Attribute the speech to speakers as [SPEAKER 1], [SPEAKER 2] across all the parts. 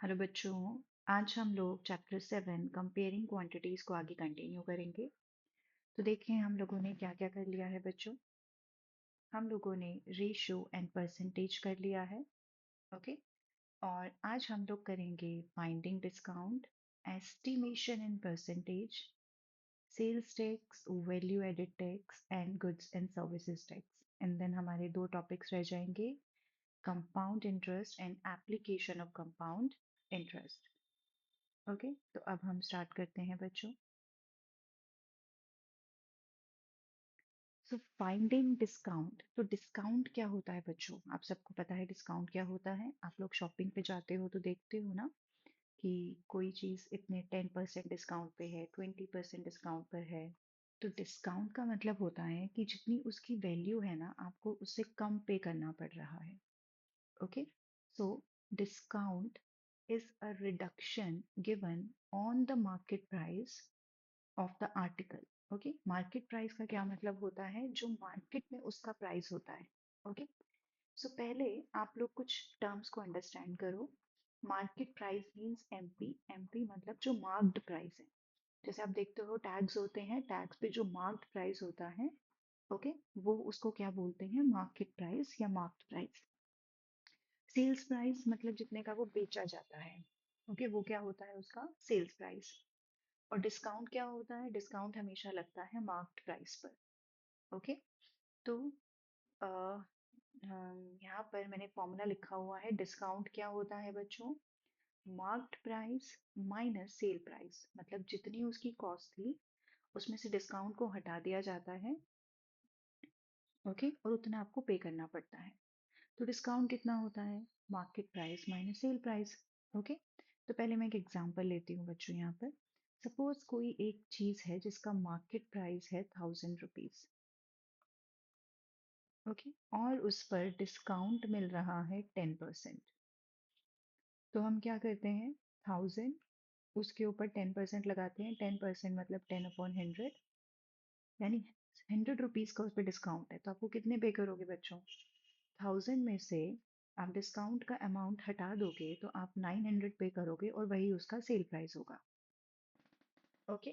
[SPEAKER 1] Hello बच्चों। आज हम लोग चैप्टर 7 कंपेयरिंग क्वांटिटीज को आगे कंटिन्यू करेंगे। तो देखें हम लोगों ने क्या क्या कर लिया है बच्चों। हम लोगों ने रेशियो एंड परसेंटेज कर लिया है। ओके। और आज हम लोग करेंगे finding discount, estimation in percentage, sales tax, value added tax and goods and services tax. And then हमारे दो टॉपिक्स रह जाएंगे, compound interest and application of compound interest. Okay, तो अब हम स्टार्ट करते हैं बच्चों। सो फाइंडिंग डिस्काउंट, तो डिस्काउंट क्या होता है बच्चों? आप सबको पता है डिस्काउंट क्या होता है। आप लोग शॉपिंग पे जाते हो तो देखते हो ना कि कोई चीज़ इतने 10% डिस्काउंट पे है, 20% डिस्काउंट पर है। तो डिस्काउंट का मतलब होता है कि जितनी उसकी वैल्यू है ना, आपको उससे कम पे करना पड़ रहा है। Okay. So discount is a reduction given on the market price of the article. Okay, market price का क्या मतलब होता है? जो मार्केट में उसका प्राइस होता है। ओके। सो पहले आप लोग कुछ टर्म्स को अंडरस्टैंड करो। Market price means MP. MP मतलब जो मार्क्ड प्राइस है। जैसे आप देखते हो टैग्स होते हैं, टैग्स पे जो मार्क्ड प्राइस होता है, ओके, वो उसको क्या बोलते हैं? मार्केट प्राइस या मार्क्ड प्राइस। सेल्स प्राइस मतलब जितने का वो बेचा जाता है। ओके, वो क्या होता है? उसका सेल्स प्राइस। और डिस्काउंट क्या होता है? डिस्काउंट हमेशा लगता है मार्क्ड प्राइस पर। ओके। तो यहाँ पर मैंने फॉर्मूला लिखा हुआ है। डिस्काउंट क्या होता है बच्चों? Marked price minus sale price, मतलब जितनी उसकी कॉस्ट थी उसमें से डिस्काउंट को हटा दिया जाता है। ओके, और उतना आपको पे करना पड़ता है। तो डिस्काउंट कितना होता है? Market price minus sale price. Okay. तो पहले मैं एक एग्जांपल लेती हूँ बच्चों। यहाँ पर सपोज कोई एक चीज है जिसका मार्केट प्राइस है 1000 रुपीज। ओके, और उस पर डिस्काउंट मिल रहा है 10%। तो हम क्या करते हैं? 1000, उसके ऊपर 10% लगाते हैं। 10% मतलब 10/100, यानी 100 रुपीज का उस पर डिस्काउंट है। तो आपको कितने पे करोगे बच्चों? 1000 में से आप डिस्काउंट का अमाउंट हटा दोगे तो आप 900 पे करोगे, और वही उसका सेल प्राइस होगा। ओके।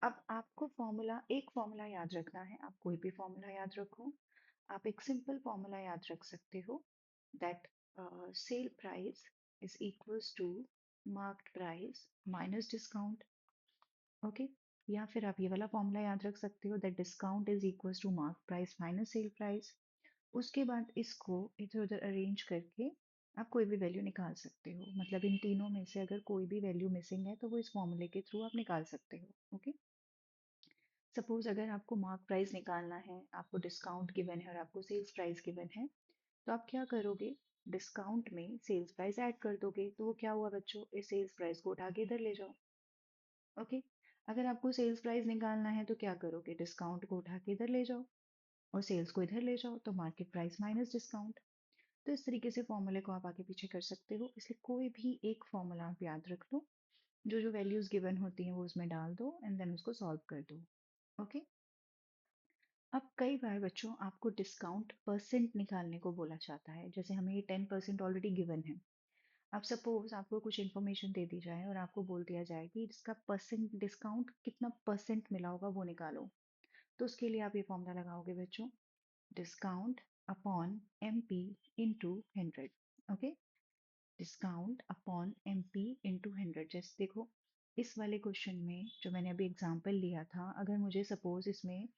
[SPEAKER 1] अब आपको एक फॉर्मूला याद रखना है। आप कोई भी फॉर्मूला याद रखो। आप एक सिंपल फॉर्मूला याद रख सकते हो, that sale price is equals to marked price minus discount. Okay. या फिर आप ये वाला फॉर्मूला याद रख सकते हो, that discount is equals to marked price minus sale price. उसके बाद इसको इधर उधर अरेंज करके आप कोई भी वैल्यू निकाल सकते हो। मतलब इन तीनों में से अगर कोई भी वैल्यू मिसिंग है तो वो इस फॉर्मूले के थ्रू आप निकाल सकते हो। ओके। सपोज अगर आपको मार्क प्राइस निकालना है, आपको डिस्काउंट गिवन है और आपको सेल्स प्राइस गिवन है, तो आप क्या करोगे? डिस्काउंट में सेल्स प्राइस ऐड कर दोगे। तो वो क्या हुआ बच्चों? इस सेल्स प्राइस को उठा के इधर ले जाओ। ओके। अगर आपको सेल्स प्राइस निकालना है तो क्या करोगे? डिस्काउंट को उठा के इधर ले जाओ और सेल्स को इधर ले जाओ, तो मार्केट प्राइस माइनस डिस्काउंट। तो इस तरीके से फॉर्मूले को आप आगे पीछे कर सकते हो। इसलिए कोई भी एक फॉर्मूला आप याद रख लो, जो जो वैल्यूज गिवन होती हैं वो उसमें डाल दो एंड देन उसको सॉल्व कर दो। ओके। अब कई बार बच्चों आपको डिस्काउंट परसेंट निकालने को बोला जाता है। जैसे हमें ये 10% ऑलरेडी गिवन है। अब सपोज आपको कुछ इन्फॉर्मेशन दे दी जाए और आपको बोल दिया जाए कि इसका परसेंट डिस्काउंट कितना परसेंट मिला होगा वो निकालो। तो उसके लिए आप ये फॉर्मूला लगाओगे बच्चों, discount upon M P into 100। Okay, discount upon M P into 100। जैसे देखो इस वाले क्वेश्चन में जो मैंने अभी एग्जाम्पल लिया था, अगर मुझे सपोज इसमें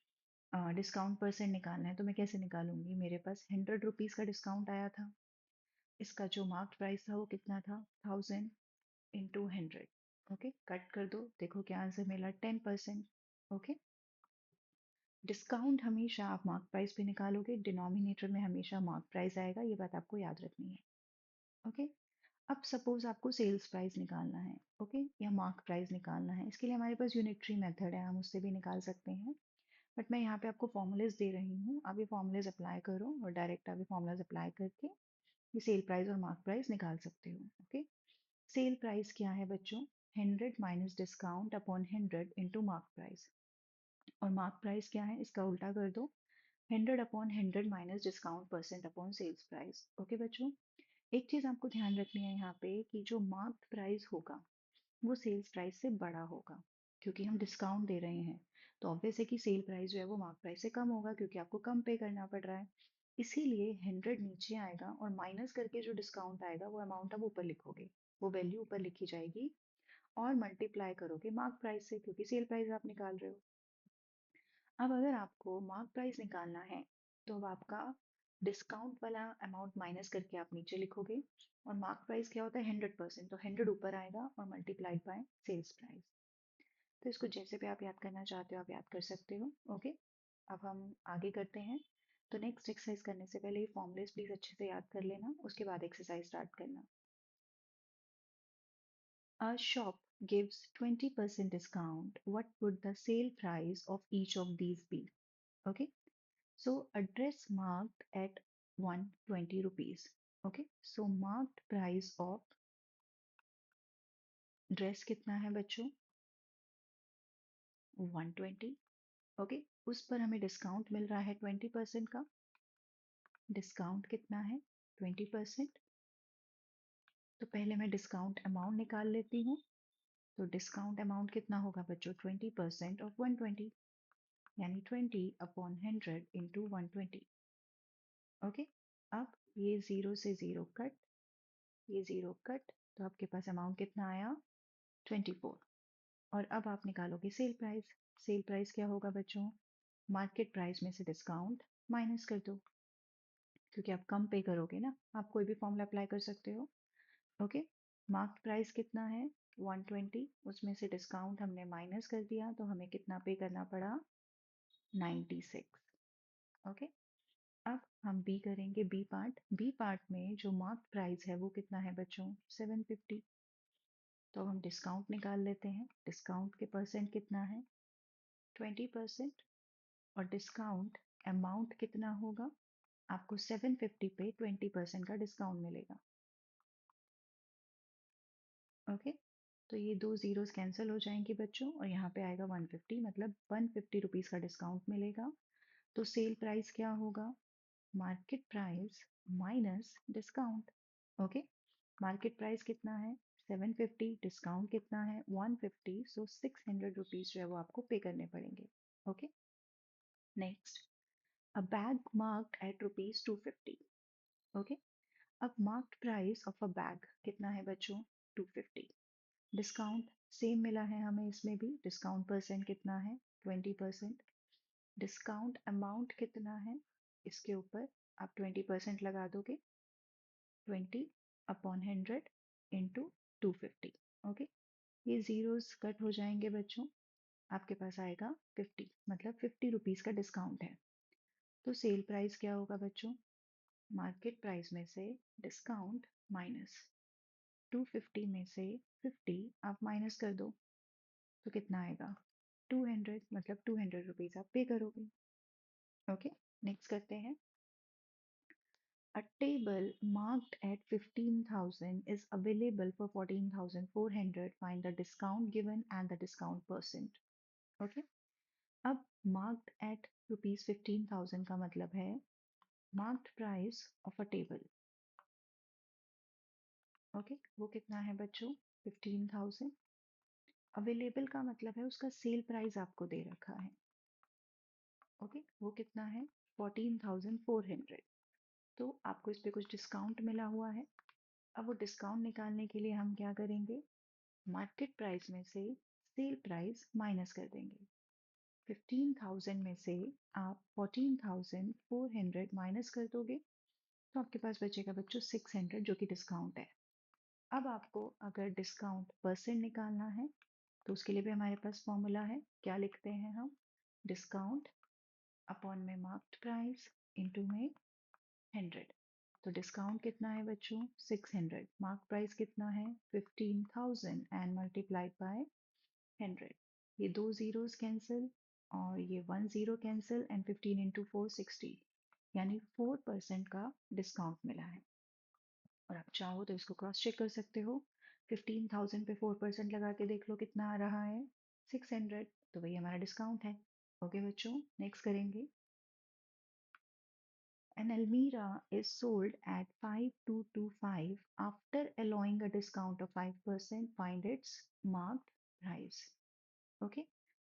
[SPEAKER 1] डिस्काउंट परसेंट निकालना है तो मैं कैसे निकालूंगी? मेरे पास 100 रुपीज का डिस्काउंट आया था। इसका जो मार्क प्राइस था वो कितना था? 1000 इंटू 100। ओके, कट कर दो, देखो क्या आंसर मिला? 10%। ओके। डिस्काउंट हमेशा आप मार्क प्राइस पे निकालोगे, डिनोमिनेटर में हमेशा मार्क प्राइस आएगा, ये बात आपको याद रखनी है। ओके। अब सपोज आपको सेल्स प्राइस निकालना है, ओके, या मार्क प्राइस निकालना है। इसके लिए हमारे पास यूनिटरी मेथड है, हम उससे भी निकाल सकते हैं। बट मैं यहाँ पे आपको फॉर्मूलेज दे रही हूँ, आप ये फॉर्मूलेज अप्लाई करो और डायरेक्ट आप ये फॉर्मूलाज अप्लाई करके ये सेल प्राइस और मार्क प्राइस निकाल सकते हो। ओके। सेल प्राइस क्या है बच्चों? 100 minus discount upon 100 into mark price. और मार्क प्राइस क्या है? इसका उल्टा कर दो, 100 upon 100 minus discount percent upon sales price. Okay बच्चों, एक चीज आपको ध्यान रखनी है यहाँ पे कि जो मार्क्ड प्राइस होगा वो सेल्स प्राइस से बड़ा होगा, क्योंकि हम डिस्काउंट दे रहे हैं। तो ऑब्वियस है कि सेल प्राइस जो है वो मार्क प्राइस से कम होगा, क्योंकि आपको कम पे करना पड़ रहा है। इसीलिए 100 नीचे आएगा और माइनस करके जो डिस्काउंट आएगा वो अमाउंट आप ऊपर लिखोगे, वो वैल्यू ऊपर लिखी जाएगी और मल्टीप्लाई करोगे मार्क प्राइस से, क्योंकि सेल प्राइस आप निकाल रहे हो। अब अगर आपको मार्क प्राइस निकालना है तो अब आपका डिस्काउंट वाला अमाउंट माइनस करके आप नीचे लिखोगे, और मार्क प्राइस क्या होता है 100%, तो 100 ऊपर आएगा और मल्टीप्लाइड बाय सेल्स प्राइस। तो इसको जैसे भी आप याद करना चाहते हो आप याद कर सकते हो। ओके, अब हम आगे करते हैं। तो नेक्स्ट एक्सरसाइज करने से पहले ये फॉर्मूलेस प्लीज अच्छे से याद कर लेना, उसके बाद एक्सरसाइज स्टार्ट करना। A shop gives 20% discount. What would the sale price of each of these be? Okay, so a dress marked at 120 rupees. Okay, so marked price of dress कितना है बच्चों? 120। ओके, उस पर हमें डिस्काउंट मिल रहा है 20% का। डिस्काउंट कितना है? 20%। तो पहले मैं डिस्काउंट अमाउंट निकाल लेती हूँ। तो डिस्काउंट अमाउंट कितना होगा बच्चों? 20% ऑफ 120, यानी 20/100 इंटू 120। ओके, अब ये जीरो से जीरो कट, ये जीरो कट, तो आपके पास अमाउंट कितना आया? 24। और अब आप निकालोगे सेल प्राइस। सेल प्राइस क्या होगा बच्चों? मार्केट प्राइस में से डिस्काउंट माइनस कर दो, क्योंकि आप कम पे करोगे ना। आप कोई भी फॉर्मूला अप्लाई कर सकते हो। ओके, मार्केट प्राइस कितना है? 120, उसमें से डिस्काउंट हमने माइनस कर दिया, तो हमें कितना पे करना पड़ा? 96। ओके, अब हम बी करेंगे, बी पार्ट। बी पार्ट में जो मार्क प्राइस है वो कितना है बच्चों? 750। तो हम डिस्काउंट निकाल लेते हैं। डिस्काउंट के परसेंट कितना है? 20%। और डिस्काउंट अमाउंट कितना होगा? आपको 750 पे 20% का डिस्काउंट मिलेगा। ओके, तो ये दो जीरोस कैंसिल हो जाएंगे बच्चों, और यहाँ पे आएगा 150, मतलब 150 रुपीज़ का डिस्काउंट मिलेगा। तो सेल प्राइस क्या होगा? Market price minus discount. Okay, market price कितना है? 750, डिस्काउंट कितना है? 150, सो 600 रुपीज़ जो है वो आपको पे करने पड़ेंगे। Okay, next, a bag marked at rupees 250। Okay, अब marked price of a bag कितना है बच्चों? 250। डिस्काउंट सेम मिला है हमें, इसमें भी डिस्काउंट परसेंट कितना है? 20%। डिस्काउंट अमाउंट कितना है? इसके ऊपर आप 20% लगा दोगे, 20/100 इंटू 250। ओके, ये जीरोस कट हो जाएंगे बच्चों, आपके पास आएगा 50, मतलब 50 रुपीज़ का डिस्काउंट है। तो सेल प्राइस क्या होगा बच्चों? मार्केट प्राइस में से डिस्काउंट माइनस 250 में से 50 आप माइनस कर दो, तो कितना आएगा? 200, मतलब 200 रुपीज़ आप पे करोगे। ओके, नेक्स्ट करते हैं। A table marked at 15,000 is available for 14,400. Find the discount given and the discount percent. Okay, अब marked at rupees 15,000 का मतलब है marked price of a table. Okay, वो कितना है बच्चों? 15,000। अवेलेबल का मतलब है उसका सेल प्राइस आपको दे रखा है। ओके, वो कितना है? 14,400। तो आपको इस पे कुछ डिस्काउंट मिला हुआ है। अब वो डिस्काउंट निकालने के लिए हम क्या करेंगे? मार्केट प्राइस में से सेल प्राइस माइनस कर देंगे। 15,000 में से आप 14,400 माइनस कर दोगे, तो आपके पास बचेगा बच्चों 600, जो कि डिस्काउंट है। अब आपको अगर डिस्काउंट परसेंट निकालना है तो उसके लिए भी हमारे पास फॉर्मूला है। क्या लिखते हैं हम? डिस्काउंट अपॉन में मार्क्ड प्राइस इंटू में 100। तो डिस्काउंट कितना है बच्चों? 600। मार्क प्राइस कितना है? 15,000 एंड मल्टीप्लाइड बाय 100। ये दो जीरोस कैंसिल और ये one zero cancel, and 15 into 4 60, यानी 4% का डिस्काउंट मिला है। और आप चाहो तो इसको क्रॉस चेक कर सकते हो। 15,000 पे 4% लगा के देख लो कितना आ रहा है? 600। तो वही हमारा डिस्काउंट है। ओके बच्चों, नेक्स्ट करेंगे। An Almira is sold at 5225 after allowing a discount of 5%, find its marked price. Okay,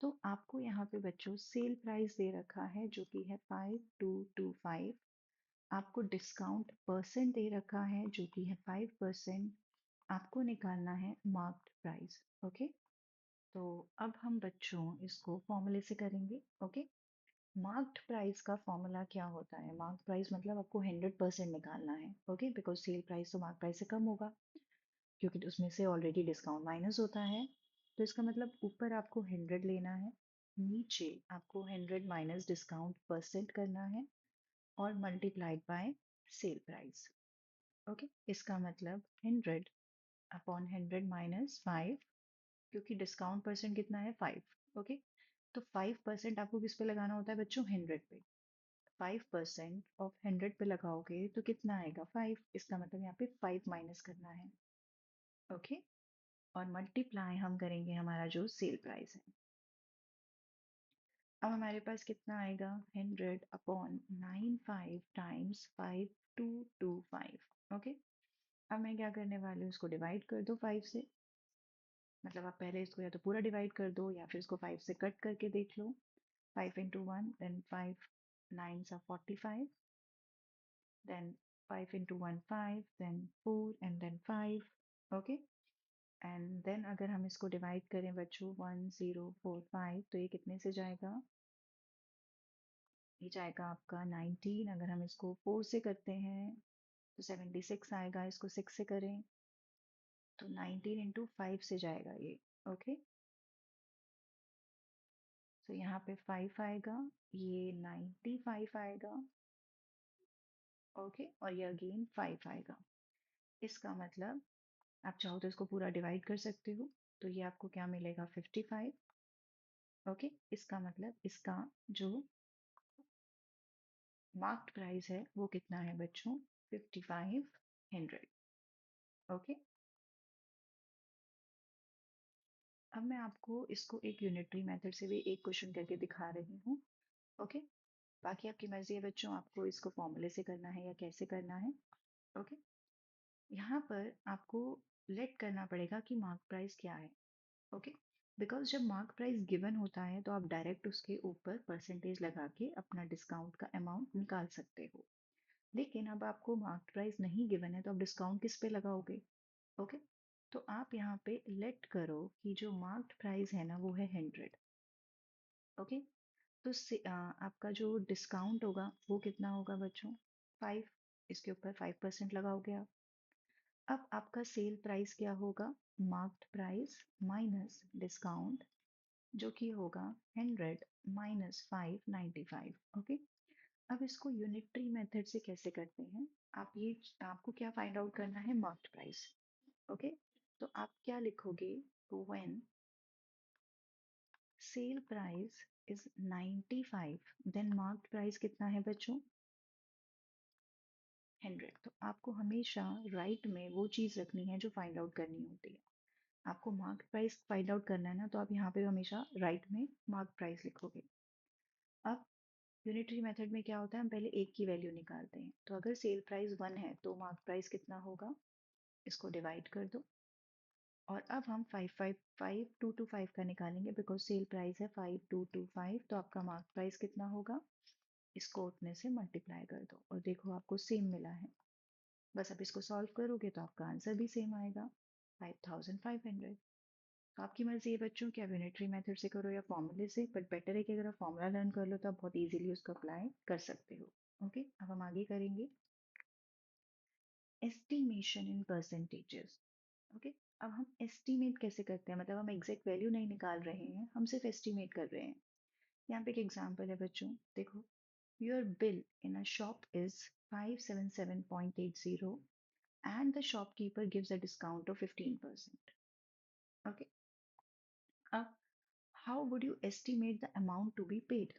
[SPEAKER 1] तो आपको यहाँ पे बच्चों सेल प्राइस दे रखा है जो कि है 5225। आपको डिस्काउंट परसेंट दे रखा है जो कि है 5%। आपको निकालना है मार्क्ड प्राइस। ओके, तो अब हम बच्चों इसको फॉर्मूले से करेंगे। ओके, मार्क्ड प्राइस का फॉर्मूला क्या होता है? मार्क्ड प्राइस मतलब आपको 100% निकालना है। ओके, बिकॉज सेल प्राइस तो मार्क प्राइस से कम होगा क्योंकि उसमें से ऑलरेडी डिस्काउंट माइनस होता है। तो इसका मतलब ऊपर आपको 100 लेना है, नीचे आपको 100 माइनस डिस्काउंट परसेंट करना है और multiplied by sale price. Okay, इसका मतलब 100 अपॉन 100 माइनस 5, क्योंकि डिस्काउंट परसेंट कितना है 5। ओके, तो 5% आपको किस पे लगाना होता है बच्चों? 100 पे। 5% ऑफ 100 पे लगाओगे तो कितना आएगा? 5। इसका मतलब यहाँ पे 5 माइनस करना है। ओके, और मल्टीप्लाई हम करेंगे हमारा जो सेल प्राइस है। अब हमारे पास कितना आएगा? 100 अपॉन 95 टाइम्स 5225। ओके, अब मैं क्या करने वाली हूँ, इसको डिवाइड कर दो 5 से। मतलब आप पहले इसको या तो पूरा डिवाइड कर दो या फिर इसको 5 से कट करके देख लो। 5 into 1, then 5 9s are 45, then 5 into 1 5, then 4 and then 5। Okay, and then अगर हम इसको डिवाइड करें बच्चों 1045, तो ये कितने से जाएगा? ये जाएगा आपका 19। अगर हम इसको 4 से करते हैं तो 76 आएगा। इसको 6 से करें तो 19 इंटू 5 से जाएगा ये। ओके, तो यहाँ पे 5 आएगा, ये 95 आएगा। ओके, और ये अगेन 5 आएगा। इसका मतलब आप चाहो तो इसको पूरा डिवाइड कर सकते हो, तो ये आपको क्या मिलेगा? 55। ओके, इसका मतलब इसका जो मार्क्ड प्राइस है वो कितना है बच्चों? 5500। ओके, अब मैं आपको इसको एक यूनिटरी मेथड से भी एक क्वेश्चन करके दिखा रही हूँ। ओके, बाकी आपकी मर्जी है बच्चों, आपको इसको फॉर्मूले से करना है या कैसे करना है। ओके, यहाँ पर आपको लेट करना पड़ेगा कि मार्क प्राइस क्या है। ओके, बिकॉज जब मार्क प्राइस गिवन होता है तो आप डायरेक्ट उसके ऊपर परसेंटेज लगा के अपना डिस्काउंट का अमाउंट निकाल सकते हो। लेकिन अब आपको मार्क प्राइस नहीं गिवन है तो आप डिस्काउंट किस पे लगाओगे? ओके, तो आप यहाँ पे लेट करो कि जो मार्क्ड प्राइस है ना वो है 100। ओके, तो आपका जो डिस्काउंट होगा वो कितना होगा बच्चों? 5। इसके ऊपर 5% लगाओगे आप। अब आपका सेल प्राइस क्या होगा? मार्क्ड प्राइस माइनस डिस्काउंट, जो कि होगा 100 माइनस 595। ओके, अब इसको यूनिटरी मेथड से कैसे करते हैं? आप ये आपको क्या फाइंड आउट करना है? Marked price. ओके, तो आप क्या लिखोगे? When sale price is 95, then marked price कितना है बच्चों? 100। तो आपको हमेशा राइट में वो चीज रखनी है जो फाइंड आउट करनी होती है। आपको मार्क प्राइस फाइंड आउट करना है ना, तो आप यहाँ पे हमेशा राइट में मार्क प्राइस लिखोगे। अब यूनिटरी मेथड में क्या होता है, हम पहले एक की वैल्यू निकालते हैं। तो अगर सेल प्राइस 1 है तो मार्क प्राइस कितना होगा? इसको डिवाइड कर दो। और अब हम 5225 का निकालेंगे बिकॉज सेल प्राइस है 5225। तो आपका मार्क प्राइस कितना होगा? इसको उतने से मल्टीप्लाई कर दो और देखो आपको सेम मिला है। बस अब इसको सॉल्व करोगे तो आपका आंसर भी सेम आएगा, 5500। तो आपकी मर्जी है बच्चों कि आप यूनिटरी मेथड से करो या फॉर्मूले से, बट बेटर है कि अगर आप फॉर्मूला लर्न कर लो तो आप बहुत इजीली उसको अप्लाई कर सकते हो। ओके, अब हम आगे करेंगे एस्टिमेशन इन परसेंटेजेस। ओके, अब हम एस्टिमेट कैसे करते हैं, मतलब हम एग्जैक्ट वैल्यू नहीं निकाल रहे हैं, हम सिर्फ एस्टिमेट कर रहे हैं। यहाँ पे एक एग्जांपल है बच्चों, देखो, your bill in a shop is 577.80 and the shopkeeper gives a discount of 15%। okay, अब how would you estimate the amount to be paid?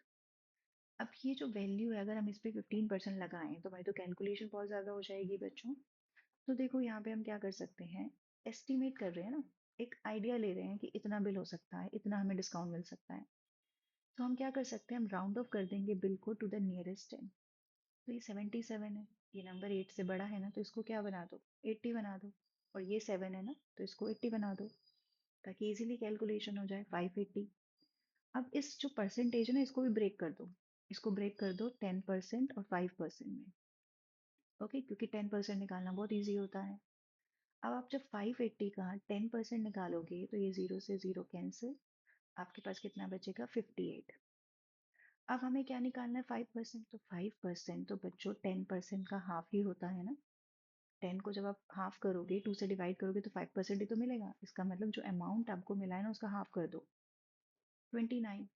[SPEAKER 1] अब ये जो वैल्यू है अगर हम इस पे 15% लगाएं तो भाई तो कैलकुलेशन बहुत ज़्यादा हो जाएगी बच्चों। तो देखो यहाँ पे हम क्या कर सकते हैं, एस्टिमेट कर रहे हैं ना, एक आइडिया ले रहे हैं कि इतना बिल हो सकता है, इतना हमें डिस्काउंट मिल सकता है। तो हम क्या कर सकते हैं, हम राउंड ऑफ कर देंगे बिल को टू द नियरेस्ट 10। तो ये 77 है, ये नंबर 8 से बड़ा है ना, तो इसको क्या बना दो, 80 बना दो। और ये 7 है ना, तो इसको 80 बना दो, ताकि इजीली कैलकुलेशन हो जाए, 580। अब इस जो परसेंटेज है ना, इसको भी ब्रेक कर दो, इसको ब्रेक कर दो 10% और 5% में। ओके, क्योंकि 10% निकालना बहुत ईजी होता है। अब आप जब 580 का 10% निकालोगे तो ये जीरो से जीरो कैंसिल, आपके पास कितना बचेगा, 58। अब हमें क्या निकालना है, 5%। तो 5% तो बच्चों 10% का हाफ ही होता है ना। 10 को जब आप हाफ करोगे, 2 से डिवाइड करोगे, तो 5% ही तो मिलेगा। इसका मतलब जो अमाउंट आपको मिला है ना, उसका हाफ कर दो, 29।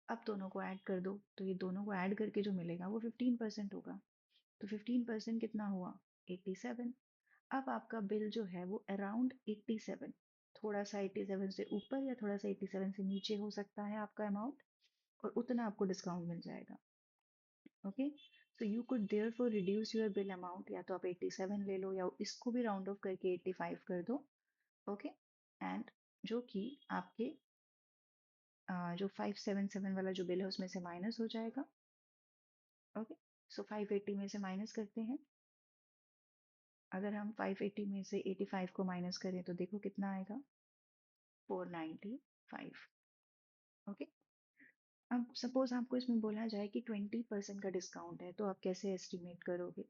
[SPEAKER 1] अब दोनों को ऐड कर दो, तो ये दोनों को ऐड करके जो मिलेगा वो 15% होगा। तो 15% कितना हुआ, 87। अब आपका बिल जो है वो अराउंड 87, थोड़ा सा 87 से ऊपर या थोड़ा सा 87 से नीचे हो सकता है आपका अमाउंट, और उतना आपको डिस्काउंट मिल जाएगा। Okay, so you could therefore reduce your bill amount, या तो आप 87 ले लो, या इसको भी राउंड ऑफ करके 85 कर दो। ओके, एंड जो कि आपके जो 577 वाला जो बिल है उसमें से माइनस हो जाएगा। ओके, सो 580 में से माइनस करते हैं। अगर हम 580 में से 85 को माइनस करें तो देखो कितना आएगा, 495। ओके, अब सपोज आपको इसमें बोला जाए कि 20% का डिस्काउंट है, तो आप कैसे एस्टिमेट करोगे।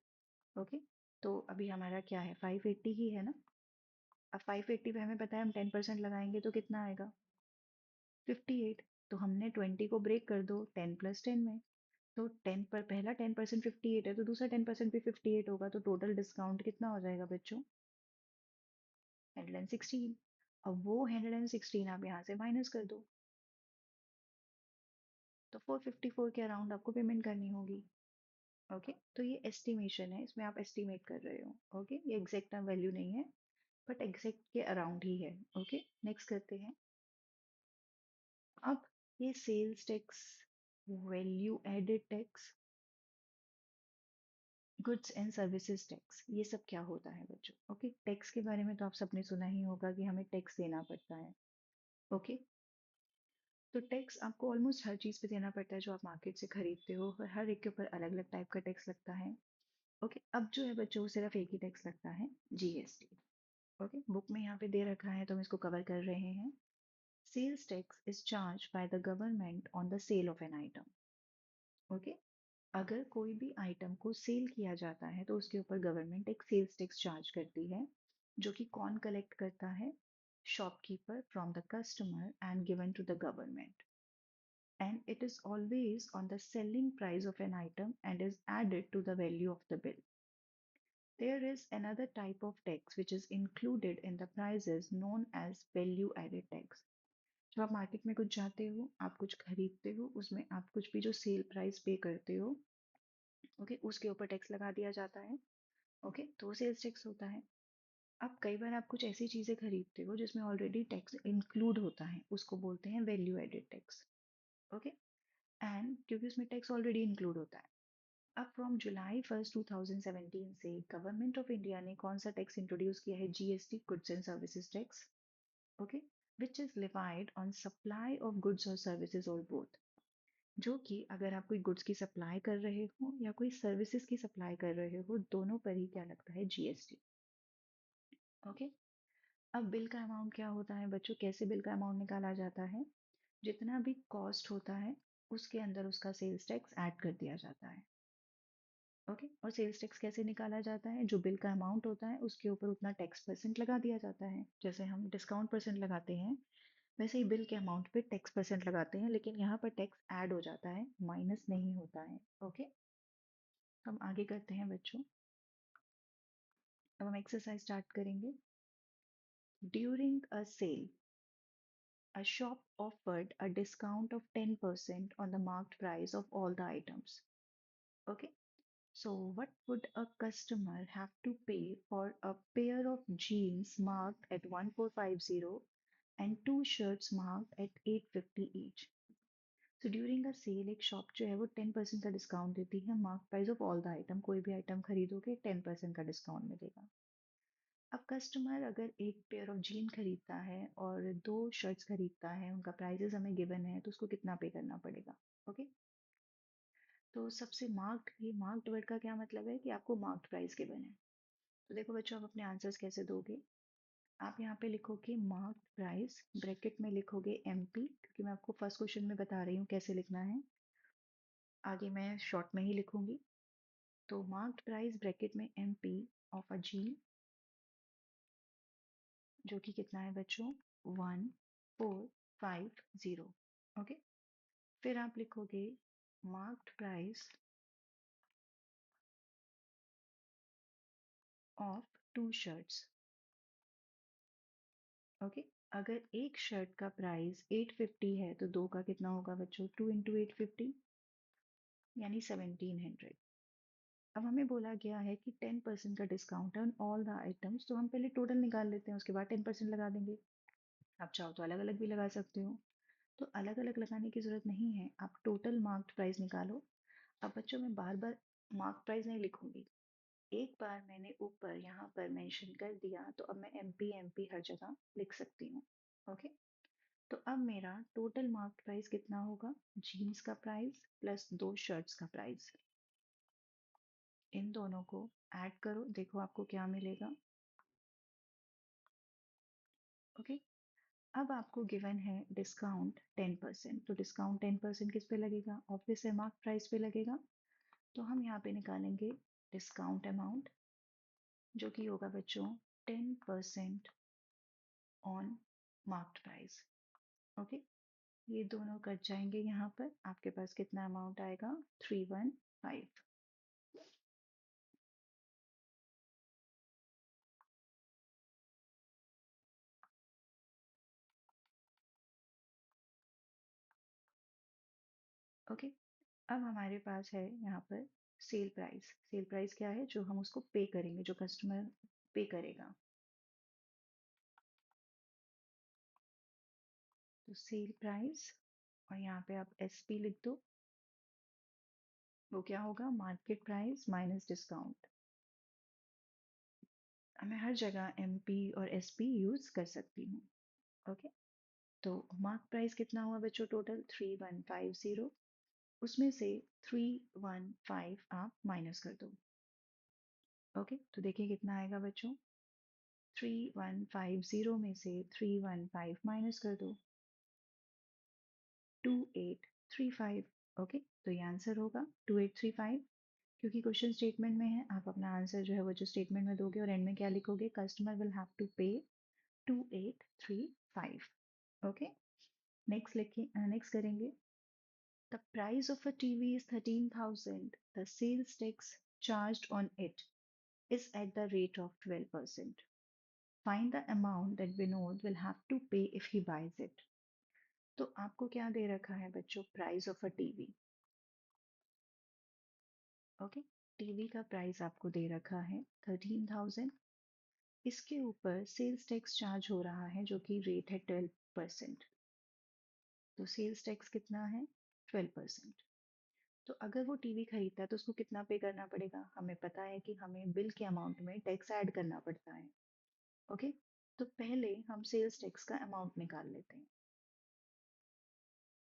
[SPEAKER 1] ओके, तो अभी हमारा क्या है, 580 ही है ना। अब 580 पे हमें पता है हम 10% लगाएंगे तो कितना आएगा, 58। तो हमने 20 को ब्रेक कर दो 10 प्लस 10 में। तो 10 पर पहला 10% 58 है, तो दूसरा 10% भी 58 होगा, तो टोटल डिस्काउंट कितना हो जाएगा बच्चों, 116। अब वो 116 आप यहाँ से माइनस कर दो, तो 454 के अराउंड आपको पेमेंट करनी होगी। ओके, तो ये एस्टिमेशन है, इसमें आप एस्टिमेट कर रहे हो। ओके, ये एग्जैक्ट वैल्यू नहीं है, बट एग्जैक्ट के अराउंड ही है। ओके, नेक्स्ट करते हैं। अब ये sales tax, value added tax, goods and services tax, ये सब क्या होता है बच्चों। ओके, टैक्स के बारे में तो आप सबने सुना ही होगा कि हमें टैक्स देना पड़ता है। ओके, तो टैक्स आपको ऑलमोस्ट हर चीज़ पे देना पड़ता है जो आप मार्केट से खरीदते हो, और हर एक के ऊपर अलग अलग टाइप का टैक्स लगता है। ओके, अब जो है बच्चों वो सिर्फ एक ही टैक्स लगता है, जीएसटी। ओके, बुक में यहाँ पे दे रखा है तो हम इसको कवर कर रहे हैं। Sales tax is charge by the government on the sale of an item. Okay, अगर कोई भी आइटम को सेल किया जाता है तो उसके ऊपर गवर्नमेंट एक सेल्स टैक्स चार्ज करती है, जो कि कौन कलेक्ट करता है, shopkeeper from the customer and given to the government, and it is always on the selling price of an item and is added to the value of the bill. There is another type of tax which is included in the prices known as value added tax. जब आप market में कुछ जाते हो, आप कुछ खरीदते हो, उसमें आप कुछ भी जो सेल प्राइस पे करते हो, ओके, उसके ऊपर टैक्स लगा दिया जाता है। ओके, तो सेल्स टैक्स होता है। अब कई बार आप कुछ ऐसी चीजें खरीदते हो जिसमें ऑलरेडी टैक्स इंक्लूड होता है, उसको बोलते हैं value added tax. Okay, and क्योंकि उसमें टैक्स ऑलरेडी इंक्लूड होता है। अब फ्रॉम जुलाई 1 2017 से गवर्नमेंट ऑफ इंडिया ने कौन सा टैक्स इंट्रोड्यूस किया है, GST, goods and services tax. Okay, which is levied on supply of goods और सर्विसेज और बोथ, जो कि अगर आप कोई गुड्स की सप्लाई कर रहे हो या कोई सर्विसेज की सप्लाई कर रहे हो, दोनों पर ही क्या लगता है, जीएसटी। ओके, अब बिल का अमाउंट क्या होता है बच्चों, कैसे बिल का अमाउंट निकाला जाता है, जितना भी कॉस्ट होता है उसके अंदर उसका सेल्स टैक्स ऐड कर दिया जाता है। ओके, और सेल्स टैक्स कैसे निकाला जाता है, जो बिल का अमाउंट होता है उसके ऊपर उतना टैक्स परसेंट लगा दिया जाता है। जैसे हम डिस्काउंट परसेंट लगाते हैं, वैसे ही बिल के अमाउंट पे टैक्स परसेंट लगाते हैं, लेकिन यहाँ पर टैक्स ऐड हो जाता है, माइनस नहीं होता है। ओके, हम आगे करते हैं बच्चों। अब हम एक्सरसाइज स्टार्ट करेंगे। During a sale, a shop offered a discount of 10% on the marked price of all the items. Okay, so what would a customer have to pay for a pair of jeans marked at 1450 and two shirts marked at 850 each? So during a sale एक shop जो है वो 10% का discount देती है, mark price of all the item, कोई भी item खरीदोगे 10% का डिस्काउंट मिलेगा। अब कस्टमर अगर एक पेयर ऑफ जीन खरीदता है और दो शर्ट्स खरीदता है, उनका प्राइजेस हमें गिवन है, तो उसको कितना पे करना पड़ेगा। ओके, तो सबसे मार्क्ड, ये मार्क्ड वर्ड का क्या मतलब है कि आपको मार्क्ड प्राइस गिवन है। तो देखो बच्चों, आप अपने आंसर्स कैसे दोगे। आप यहाँ पे लिखोगे मार्क्ड प्राइस, ब्रैकेट में लिखोगे एमपी, क्योंकि मैं आपको फर्स्ट क्वेश्चन में बता रही हूँ कैसे लिखना है, आगे मैं शॉर्ट में ही लिखूंगी। तो मार्क्ड प्राइस ब्रैकेट में एमपी ऑफ अ जीन, जो कि कितना है बच्चों, 1450। ओके, फिर आप लिखोगे marked price of 2 shirts. Okay, अगर एक शर्ट का प्राइस 850 है तो दो का कितना होगा बच्चों, 2 × 850, यानी 1700। अब हमें बोला गया है कि 10% का डिस्काउंट है ऑन ऑल द आइटम्स, तो हम पहले टोटल निकाल लेते हैं, उसके बाद 10% लगा देंगे। आप चाहो तो अलग अलग भी लगा सकते हो, तो अलग अलग लगाने की जरूरत नहीं है, आप टोटल मार्क्ड प्राइस निकालो। अब बच्चों, मैं बार बार मार्क प्राइस नहीं लिखूंगी, एक बार मैंने ऊपर यहाँ पर मेंशन कर दिया तो अब मैं एमपी एमपी हर जगह लिख सकती हूँ। ओके, तो अब मेरा टोटल मार्क्ड प्राइस कितना होगा, जीन्स का प्राइस प्लस 2 शर्ट्स का प्राइस, इन दोनों को ऐड करो, देखो आपको क्या मिलेगा। ओके, अब आपको गिवन है डिस्काउंट 10%, तो डिस्काउंट 10% किस पे लगेगा, ऑब्वियस है मार्क प्राइस पे लगेगा। तो हम यहाँ पे निकालेंगे डिस्काउंट अमाउंट, जो कि होगा बच्चों 10% ऑन मार्क्ड प्राइस। ओके, ये दोनों कट जाएंगे, यहाँ पर आपके पास कितना अमाउंट आएगा, 315। ओके, अब हमारे पास है यहाँ पर सेल प्राइस। सेल प्राइस क्या है, जो हम उसको पे करेंगे, जो कस्टमर पे करेगा। तो सेल प्राइस, और यहाँ पे आप एसपी लिख दो, वो क्या होगा, मार्केट प्राइस माइनस डिस्काउंट। मैं हर जगह एमपी और एसपी यूज कर सकती हूँ। ओके, तो मार्क प्राइस कितना हुआ बच्चों, टोटल 3150, उसमें से 315 आप माइनस कर दो। ओके, तो देखिए कितना आएगा बच्चों, 3150 में से 315 माइनस कर दो, 2835। ओके, तो ये आंसर होगा 2835, क्योंकि क्वेश्चन स्टेटमेंट में है, आप अपना आंसर जो है वो जो स्टेटमेंट में दोगे और एंड में क्या लिखोगे, कस्टमर विल हैव टू पे 2835। ओके, नेक्स्ट लिखिए, नेक्स्ट करेंगे। The price of a TV is 13,000. The sales tax charged on it is at the rate of 12%. Find the amount that Vinod will have to pay if he buys it. तो आपको क्या दे रखा है बच्चों, price of a TV. Okay, TV का price आपको दे रखा है 13,000, इसके ऊपर सेल्स टैक्स चार्ज हो रहा है जो कि रेट है 12%। तो सेल्स टैक्स कितना है, 12%। तो अगर वो टीवी खरीदता है तो उसको कितना पे करना पड़ेगा, हमें पता है कि हमें बिल के अमाउंट में टैक्स ऐड करना पड़ता है। ओके, तो पहले हम सेल्स टैक्स का अमाउंट निकाल लेते हैं।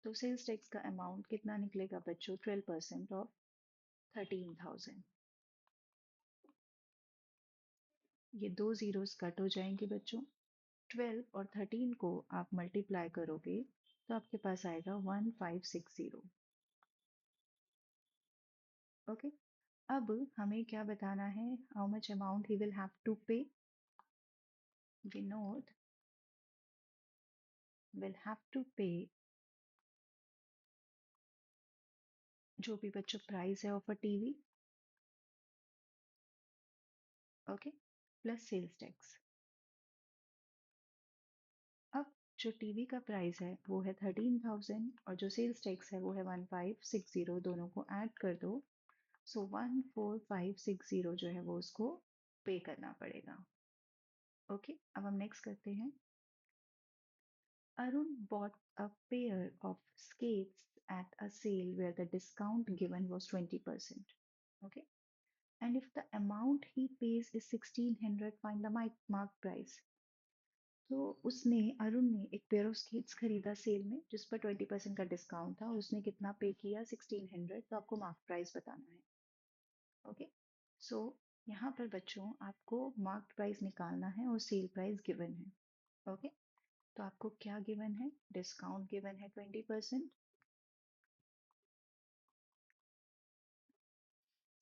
[SPEAKER 1] तो सेल्स टैक्स का अमाउंट कितना निकलेगा बच्चों, 12% ऑफ 13,000। ये दो जीरोस कट हो जाएंगे बच्चों, 12 और 13 को आप मल्टीप्लाई करोगे तो आपके पास आएगा 1560। ओके, अब हमें क्या बताना है, how much amount he will have to pay, Vinod will have to पे, जो भी बच्चों प्राइस है of a TV, okay, plus sales tax. अब जो टीवी का प्राइस है वो है 13,000 और जो सेल्स टैक्स है वो है 1560, दोनों को ऐड कर दो, सो 14560 जो है वो उसको पे करना पड़ेगा। ओके, अब हम नेक्स्ट करते हैं। Arun bought a pair of skates at a sale where the discount given was 20%. Okay, and if the amount he pays is 1600, find the mark price. तो उसने अरुण ने एक पेयर ऑफ स्केट्स खरीदा सेल में जिस पर 20% का डिस्काउंट था और उसने कितना पे किया 1600। तो आपको मार्क प्राइस बताना है। ओके, सो यहाँ पर बच्चों आपको मार्क प्राइस निकालना है और सेल प्राइस गिवन है। ओके, तो आपको क्या गिवन है? डिस्काउंट गिवन है 20%,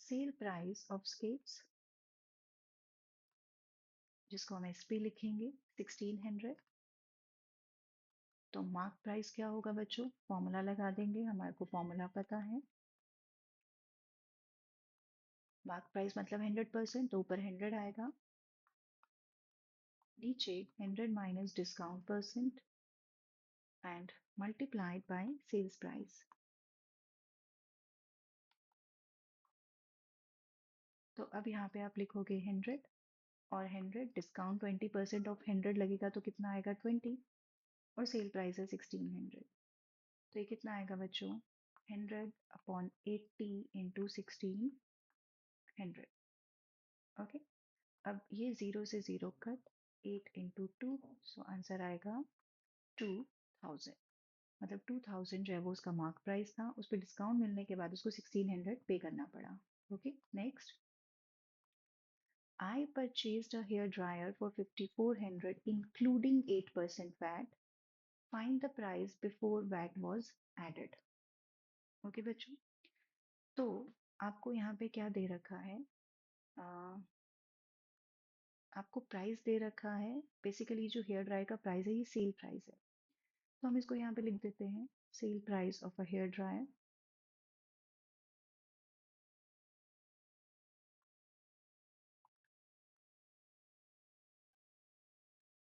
[SPEAKER 1] सेल प्राइस ऑफ स्केट्स जिसको हम एसपी लिखेंगे 1600। तो मार्क प्राइस क्या होगा बच्चों? फॉर्मूला लगा देंगे, हमारे को फॉर्मूला पता है। मार्क प्राइस मतलब 100%, तो ऊपर 100 आएगा, नीचे 100 minus discount percent and multiplied by sales price. तो अब यहाँ पे आप लिखोगे 100 और 100 डिस्काउंट 20% ऑफ 100 लगेगा तो कितना आएगा 20, और सेल प्राइस है 1600। तो ये कितना आएगा बच्चों? 100/80 इंटू 1600। ओके, अब ये 0 से 0 कट, 8 इंटू 2, सो आंसर आएगा 2000। मतलब 2000 जो है वो उसका मार्क प्राइस था, उस पर डिस्काउंट मिलने के बाद उसको 1600 पे करना पड़ा। Okay, next, I purchased a hair dryer for 5400 including 8% VAT. Find the price before VAT was added. Okay बच्चों, तो आपको यहाँ पे क्या दे रखा है? आ, आपको प्राइस दे रखा है। बेसिकली जो हेयर ड्रायर का प्राइस है ये सेल प्राइस है, तो हम इसको यहाँ पे लिख देते हैं sale price of a hair dryer.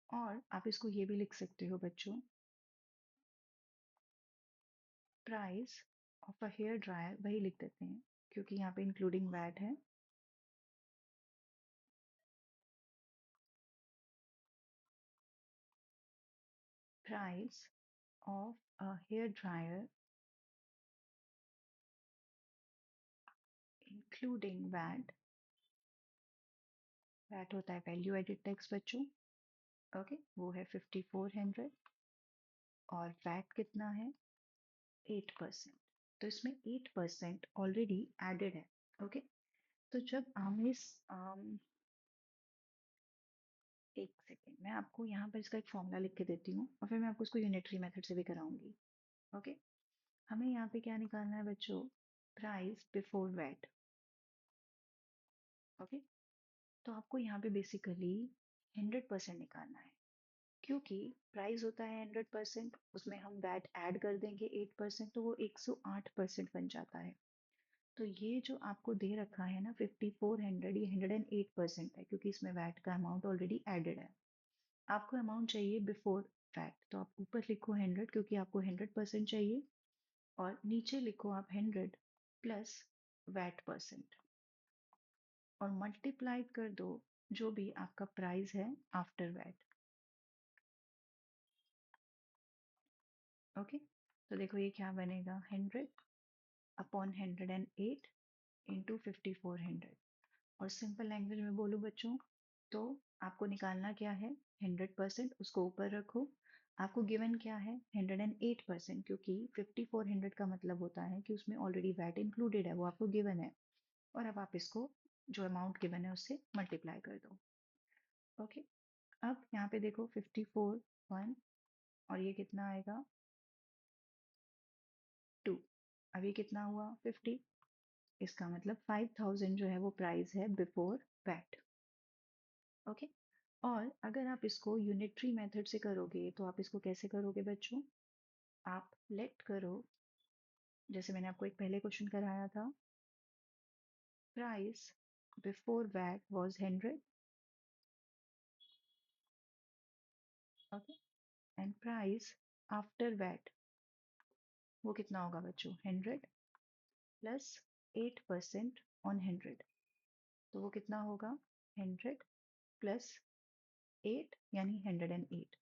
[SPEAKER 1] और आप इसको ये भी लिख सकते हो बच्चों, price of a hair dryer वही लिख देते हैं क्योंकि यहाँ पे इंक्लूडिंग वैट है। Price of a hair dryer including VAT, VAT होता है वैल्यू एडेड टैक्स बच्चों। ओके, वो है 5400 और वैट कितना है? 8%। तो इसमें 8% ऑलरेडी एडेड है। ओके, तो जब हम इस एक सेकेंड, मैं आपको यहाँ पर इसका एक फॉर्मूला लिख के देती हूँ और फिर मैं आपको इसको यूनिटरी मेथड से भी कराऊंगी। ओके, हमें यहाँ पे क्या निकालना है बच्चों? Price before VAT. ओके, तो आपको यहाँ पे बेसिकली 100% निकालना है क्योंकि प्राइस होता है 100%, उसमें हम वैट ऐड कर देंगे 8%, तो वो 108% बन जाता है। तो ये जो आपको दे रखा है ना 5400, ये 108% है क्योंकि इसमें वैट का अमाउंट ऑलरेडी एडेड है। आपको अमाउंट चाहिए बिफोर वैट, तो आप ऊपर लिखो 100 क्योंकि आपको 100% चाहिए, और नीचे लिखो आप 100 प्लस वैट परसेंट और मल्टीप्लाइड कर दो जो भी आपका प्राइस है आफ्टर वैट। ओके, तो देखो ये क्या बनेगा, 100/108 इंटू 5400। और सिंपल लैंग्वेज में बोलूँ बच्चों तो आपको निकालना क्या है? 100%, उसको ऊपर रखो। आपको गिवन क्या है? 108%, क्योंकि 5400 का मतलब होता है कि उसमें ऑलरेडी वैट इंक्लूडेड है, वो आपको गिवन है। और अब आप इसको जो अमाउंट गिवन है उससे मल्टीप्लाई कर दो। ओके, अब यहाँ पे देखो 54 1 और ये कितना आएगा 2। अब ये कितना हुआ 50। इसका मतलब 5000 जो है वो प्राइस है बिफोर वैट। ओके, और अगर आप इसको यूनिटरी मेथड से करोगे तो आप इसको कैसे करोगे बच्चों? आप लेट करो, जैसे मैंने आपको एक पहले क्वेश्चन कराया था, price before VAT was 100, okay, and price after VAT वो कितना होगा बच्चों? 100 प्लस 8% ऑन 100, तो वो कितना होगा? 100 प्लस 8 यानी 108।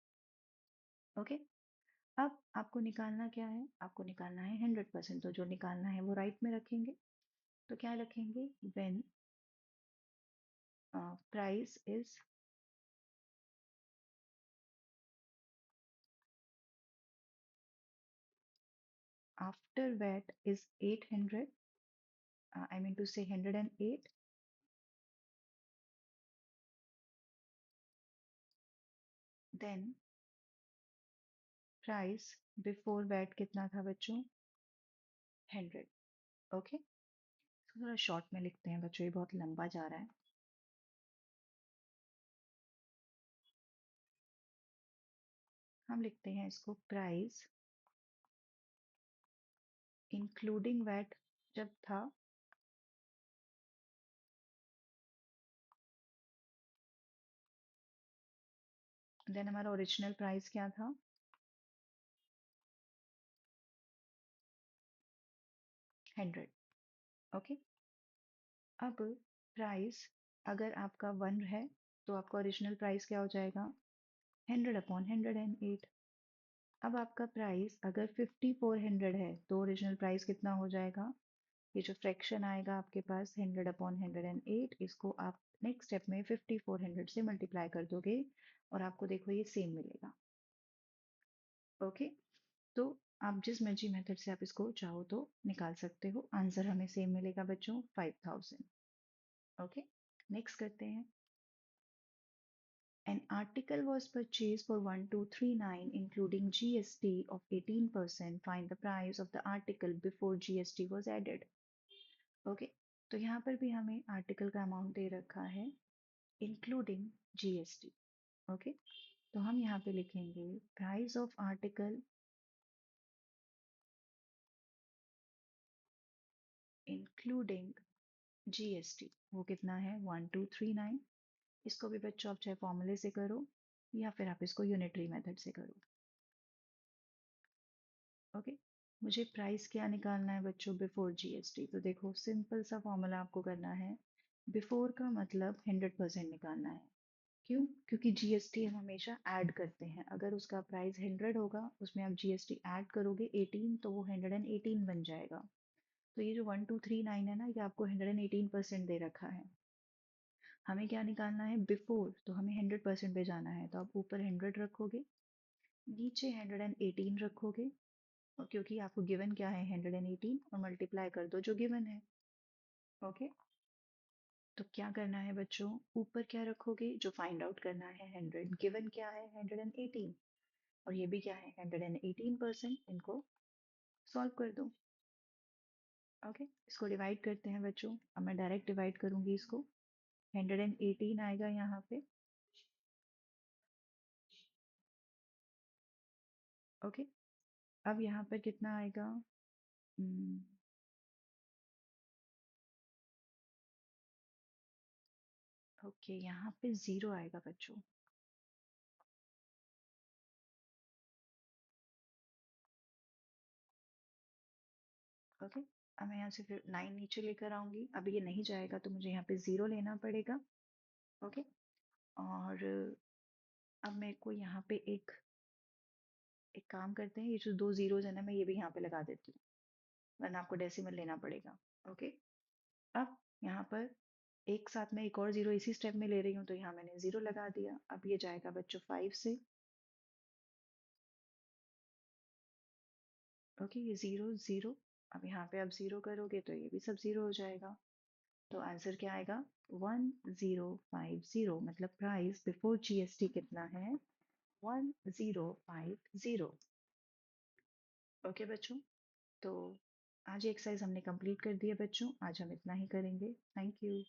[SPEAKER 1] ओके, अब आपको निकालना क्या है? आपको निकालना है 100%, तो जो निकालना है वो राइट में रखेंगे। तो क्या रखेंगे? When price is after VAT is 800, I mean to say 108, then price before VAT कितना था बच्चों? 100. ओके, थोड़ा शॉर्ट में लिखते हैं बच्चों, ये बहुत लंबा जा रहा है. हम लिखते हैं इसको प्राइस इंक्लूडिंग वैट जब था देन हमारा ओरिजिनल प्राइस क्या था? 100. ओके, अब प्राइस अगर आपका 1 है तो आपका ओरिजिनल प्राइस क्या हो जाएगा? 100 अपॉन 108. अब आपका प्राइस अगर 5400 है तो ओरिजिनल प्राइस कितना हो जाएगा? ये जो फ्रैक्शन आएगा आपके पास 100 अपॉन 108, इसको आप नेक्स्ट स्टेप में 5400 से मल्टीप्लाई कर दोगे और आपको देखो ये सेम मिलेगा. ओके, तो आप जिस मर्जी मेथड से आप इसको चाहो तो निकाल सकते हो. आंसर हमें सेम मिलेगा बच्चों, 5000. ओके, नेक्स्ट करते हैं. An article was purchased for 1239 including GST of 18%. Find the price of the article before GST was added. Okay, तो यहाँ पर भी हमें आर्टिकल का अमाउंट दे रखा है इंक्लूडिंग जीएसटी. ओके, तो हम यहाँ पे लिखेंगे price of article including GST, वो कितना है? 1239. इसको भी बच्चों आप चाहे फॉर्मूले से करो या फिर आप इसको यूनिटरी मेथड से करो. ओके, मुझे प्राइस क्या निकालना है बच्चों? Before GST. तो देखो सिंपल सा फॉर्मूला आपको करना है. बिफोर का मतलब 100% निकालना है. क्यों? क्योंकि जीएसटी हम हमेशा ऐड करते हैं. अगर उसका प्राइस 100 होगा उसमें आप जीएसटी ऐड करोगे 18 तो वो 118 बन जाएगा. तो ये जो 1239 है ना, ये आपको 118% दे रखा है. हमें क्या निकालना है? बिफोर. तो हमें 100% पे जाना है, तो आप ऊपर 100 रखोगे, नीचे 118 रखोगे, और क्योंकि आपको गिवन क्या है? 118, और मल्टीप्लाई कर दो जो गिवन है. ओके, तो क्या करना है बच्चों? ऊपर क्या रखोगे? जो फाइंड आउट करना है 100, गिवन क्या है? 118, और ये भी क्या है? 118%. इनको सॉल्व कर दो. ओके, इसको डिवाइड करते हैं बच्चों. अब मैं डायरेक्ट डिवाइड करूंगी इसको. 118 आएगा यहाँ पे. ओके, अब यहाँ पर कितना आएगा? ओके, यहाँ पे 0 आएगा बच्चों. ओके, अब मैं यहाँ से फिर 9 नीचे लेकर आऊंगी. अब ये नहीं जाएगा तो मुझे यहाँ पे 0 लेना पड़ेगा. ओके, और अब मेरे को यहाँ पे एक एक काम करते हैं, ये जो 2 जीरोज है ना, मैं ये भी यहाँ पे लगा देती हूँ, वरना आपको डेसिमल लेना पड़ेगा. ओके, अब यहाँ पर एक साथ में एक और 0 इसी स्टेप में ले रही हूँ, तो यहाँ मैंने 0 लगा दिया. अब ये जाएगा बच्चों 5 से. ओके, ये 0 0. अब यहाँ पे आप 0 करोगे तो ये भी सब 0 हो जाएगा. तो आंसर क्या आएगा? 1050. मतलब प्राइस बिफोर जीएसटी कितना है? 1050. ओके बच्चों, तो आज एक्सरसाइज हमने कंप्लीट कर दी है बच्चों. आज हम इतना ही करेंगे. Thank you.